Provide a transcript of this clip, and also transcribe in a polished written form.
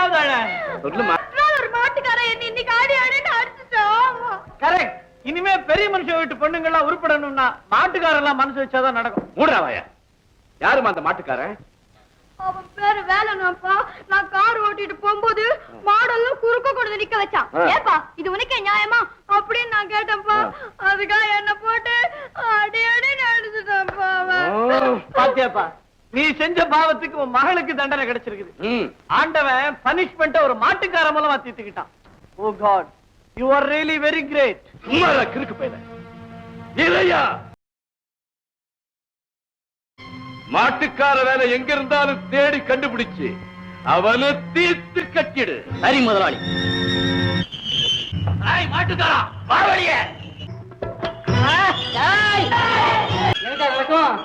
ரெண்டாவது ஆள சொல்லுமா. ஒரு மாட்டுக்காரன் என்ன இன்னைக்கு ஆடி ஆடின்னு அடிச்சுட்டான். கரெக்ட். இனிமே பெரிய மனுஷன் வீட்டு பொண்ணுங்கெல்லாம் உருப்படணும்னா மாட்டுக்காரெல்லாம் மனசு வச்சாதான் நடக்கும். மூடுறாவாயா? யாருமா அந்த மாட்டுக்காரன்? அவன் பேரு வேலனாப்பா. நான் கார் ஓட்டிட்டு போகும்போது மாடெல்லாம் குறுக்க கொண்டு நிக்க வச்சான். ஏப்பா இது உனக்கே நியாயமா அப்படின்னு நான் கேட்டேன்ப்பா. அதுக்காக என்ன போட்டு அடி அடின்னு அடிச்சுட்டான்ப்பா. பாத்தியாப்பா, நீ செஞ்ச பாவத்துக்கு உன் மகளுக்கு தண்டனை கிடைச்சிருக்குது. ஆண்டவன் பனிஷ்மெண்ட்ட ஒரு மாட்டுக்கார மூலமா தீர்த்துக்கிட்டான். Oh God, you are really very great. கிறுக்கு போயிட இல்லையா? மாட்டுக்கார வேலை எங்க இருந்தாலும் தேடி கண்டுபிடிச்சு அவனை தீர்த்து கட்டிடு. சரி முதலாளி. மாட்டுக்காரா வரவழிய நடக்கும்.